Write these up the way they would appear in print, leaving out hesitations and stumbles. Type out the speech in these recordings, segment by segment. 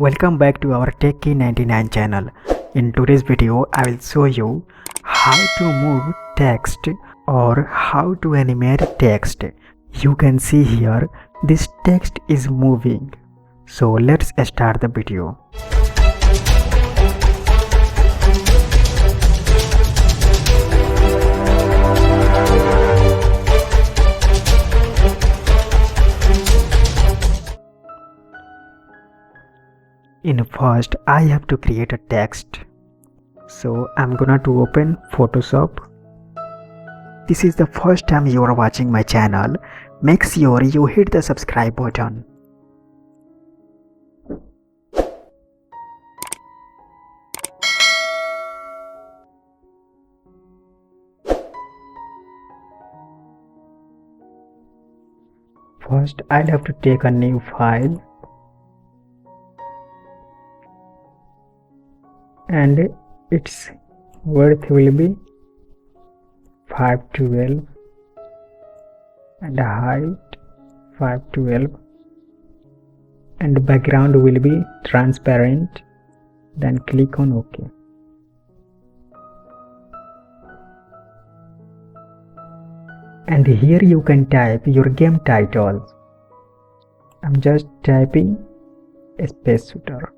Welcome back to our Techie99 channel. In today's video, I will show you how to move text or how to animate text. You can see here this text is moving. So let's start the video. In first, I have to create a text. So I'm gonna to open Photoshop. This is the first time you are watching my channel. Make sure you hit the subscribe button. First, I'll have to take a new file. And its width will be 512 and height 512 and background will be transparent. Then click on OK. And here you can type your game titles. I'm just typing Space Shooter.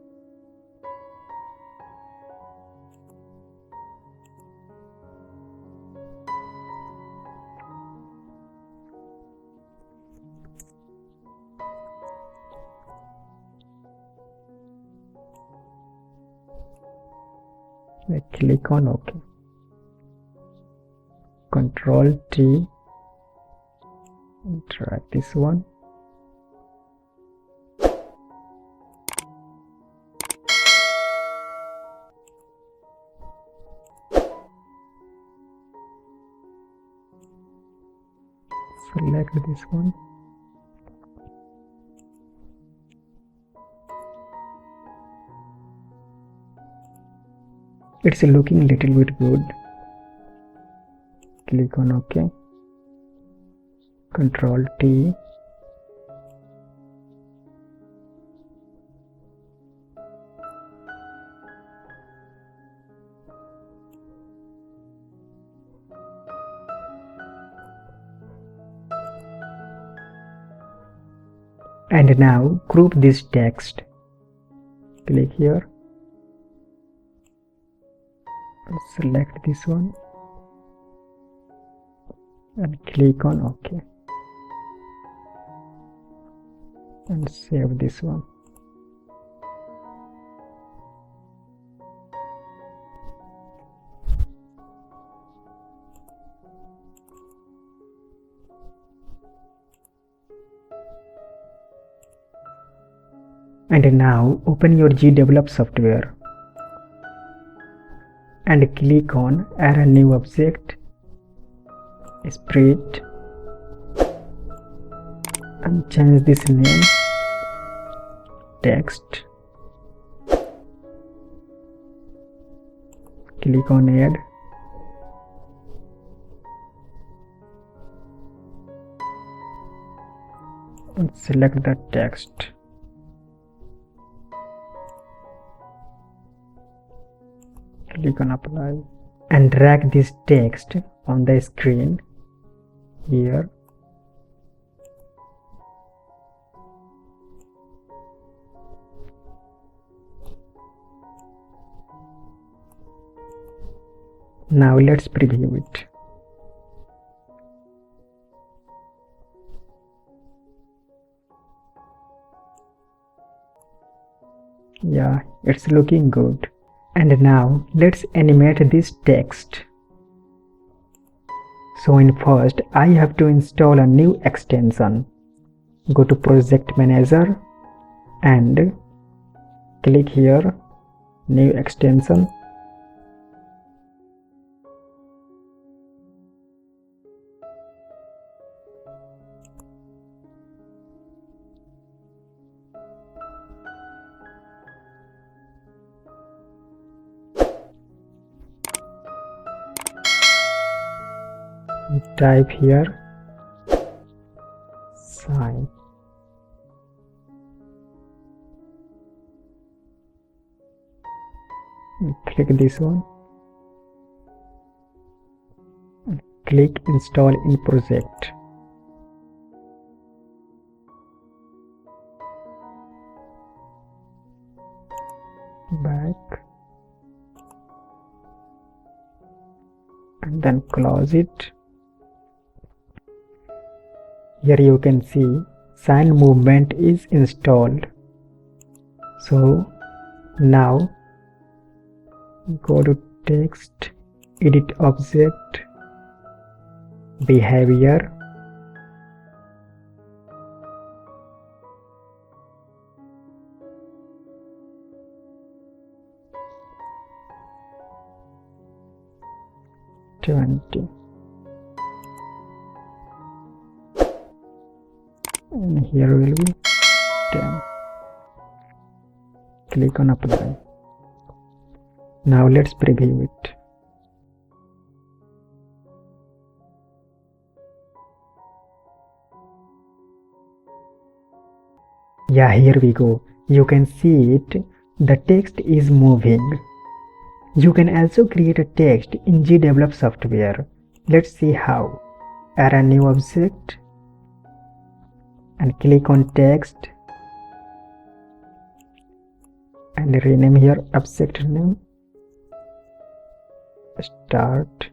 Click on OK. Control T. Drag this one. Select this one. It's looking little bit good. Click on OK. Control T. And now group this text. Click here. Select this one and click on OK and save this one. And now open your Gdevelop software and click on Add a new object, Spread, and change this name, Text. Click on Add. And select the text. Click on Apply and drag this text on the screen here. Now let's preview it. Yeah, it's looking good. And now let's animate this text. So in first, I have to install a new extension. Go to Project Manager and click here, New Extension. Type here Sine. Click this one. Click install in project. Back. And then close it. Here you can see Sinemovement is installed. So now go to text, edit object, behavior, $20, and here will be 10. Click on apply. Now let's preview it. Yeah, here we go. You can see it. The text is moving. You can also create a text in Gdevelop software. Let's see how. Add a new object and click on text and rename your object name. Start.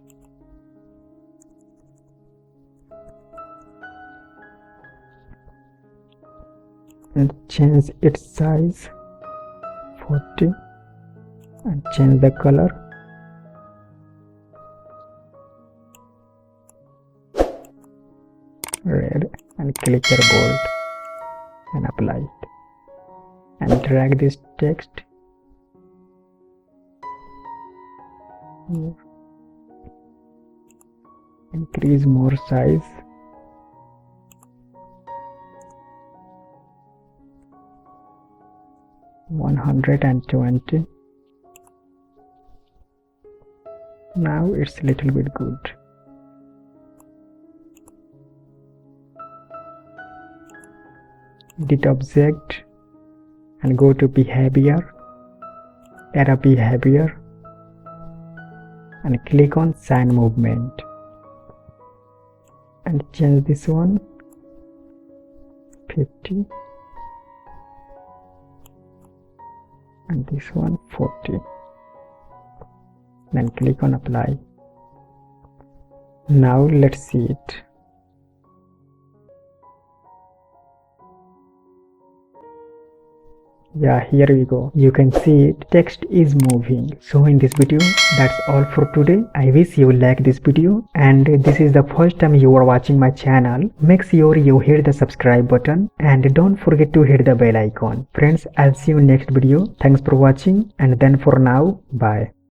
And change its size 40 and change the color red and click your bold and apply it and drag this text here. Increase more size, $120. Now it's a little bit good. Edit object and go to behavior, add a behavior and click on Sinemovement and change this one 50 and this one 40. Then click on apply. Now let's see it. Yeah, here we go. You can see it, text is moving. So in this video, that's all for today. I wish you like this video, and this is the first time you are watching my channel. Make sure you hit the subscribe button and don't forget to hit the bell icon. Friends, I'll see you next video. Thanks for watching, and then for now, bye.